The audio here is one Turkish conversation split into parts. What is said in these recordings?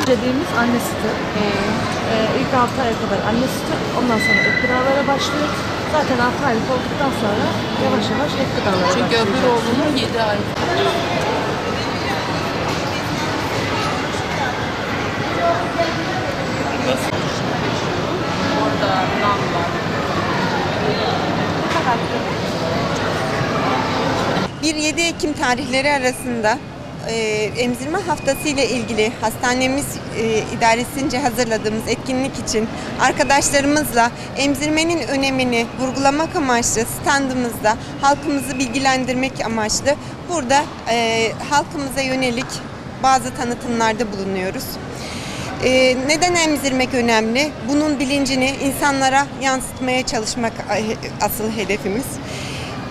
Dediğimiz anne sütü. İlk 6 aya kadar anne sütü, ondan sonra ek gıdalara başlıyoruz. Zaten 6 aylık olduktan sonra yavaş yavaş ek gıdalara başlıyoruz. Çünkü öbür oğlunun 7 ay. Orada nam var. 1-7 Ekim tarihleri arasında emzirme haftası ile ilgili hastanemiz idaresince hazırladığımız etkinlik için arkadaşlarımızla emzirmenin önemini vurgulamak amaçlı standımızda halkımızı bilgilendirmek amaçlı burada halkımıza yönelik bazı tanıtımlarda bulunuyoruz. Neden emzirmek önemli? Bunun bilincini insanlara yansıtmaya çalışmak asıl hedefimiz.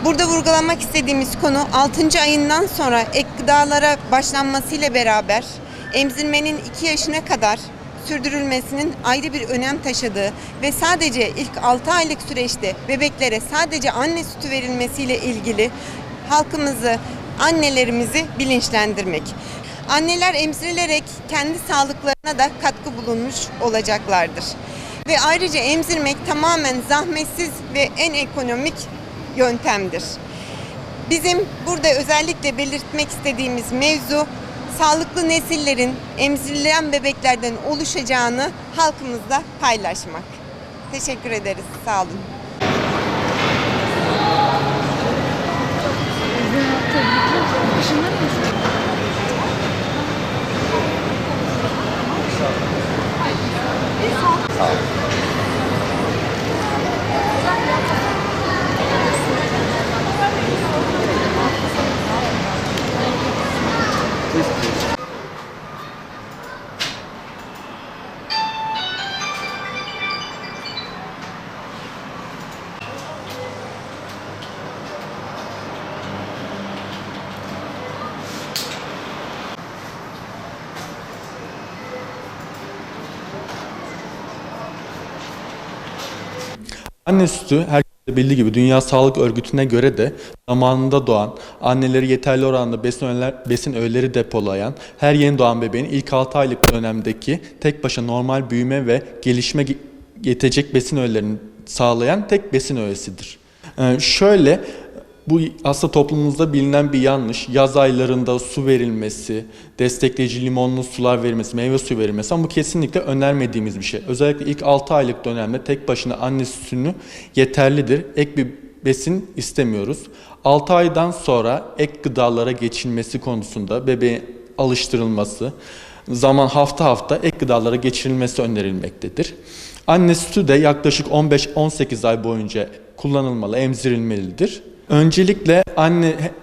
Burada vurgulamak istediğimiz konu 6. ayından sonra ek gıdalara başlanmasıyla beraber emzirmenin 2 yaşına kadar sürdürülmesinin ayrı bir önem taşıdığı ve sadece ilk 6 aylık süreçte bebeklere sadece anne sütü verilmesiyle ilgili halkımızı, annelerimizi bilinçlendirmek. Anneler emzirilerek kendi sağlıklarına da katkı bulunmuş olacaklardır. Ve ayrıca emzirmek tamamen zahmetsiz ve en ekonomik yöntemdir. Bizim burada özellikle belirtmek istediğimiz mevzu sağlıklı nesillerin emzirilen bebeklerden oluşacağını halkımızla paylaşmak. Teşekkür ederiz. Sağ olun. Anne sütü herkese bildiği gibi Dünya Sağlık Örgütü'ne göre de zamanında doğan, anneleri yeterli oranda besin öğeleri depolayan, her yeni doğan bebeğin ilk 6 aylık dönemdeki tek başına normal büyüme ve gelişme yetecek besin öğelerini sağlayan tek besin öğesidir. Bu aslında toplumumuzda bilinen bir yanlış. Yaz aylarında su verilmesi, destekleyici limonlu sular verilmesi, meyve suyu verilmesi ama bu kesinlikle önermediğimiz bir şey. Özellikle ilk 6 aylık dönemde tek başına anne sütünü yeterlidir. Ek bir besin istemiyoruz. 6 aydan sonra ek gıdalara geçilmesi konusunda bebeğin alıştırılması, hafta hafta ek gıdalara geçirilmesi önerilmektedir. Anne sütü de yaklaşık 15-18 ay boyunca kullanılmalı, emzirilmelidir. Öncelikle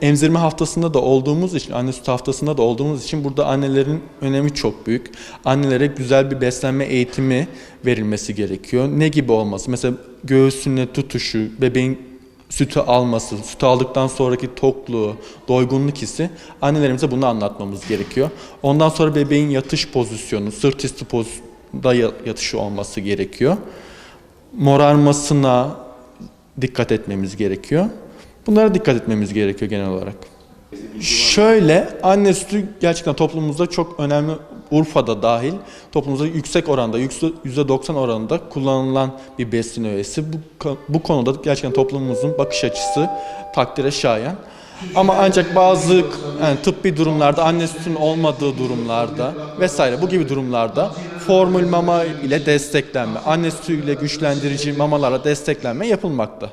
emzirme haftasında da olduğumuz için, anne sütü haftasında da olduğumuz için burada annelerin önemi çok büyük. Annelere güzel bir beslenme eğitimi verilmesi gerekiyor. Ne gibi olması? Mesela göğsüne tutuşu, bebeğin sütü alması, sütü aldıktan sonraki tokluğu, doygunluk hissi annelerimize bunu anlatmamız gerekiyor. Ondan sonra bebeğin yatış pozisyonu, sırt üstü pozisyonda yatışı olması gerekiyor. Morarmasına dikkat etmemiz gerekiyor. Bunlara dikkat etmemiz gerekiyor genel olarak. Anne sütü gerçekten toplumumuzda çok önemli, Urfa'da dahil toplumumuzda yüksek oranda, %90 oranında kullanılan bir besin öğesi. Bu konuda gerçekten toplumumuzun bakış açısı takdire şayan. Ama ancak bazı tıbbi durumlarda, anne sütünün olmadığı durumlarda vesaire bu gibi durumlarda formül mama ile desteklenme, anne sütü ile güçlendirici mamalarla desteklenme yapılmakta.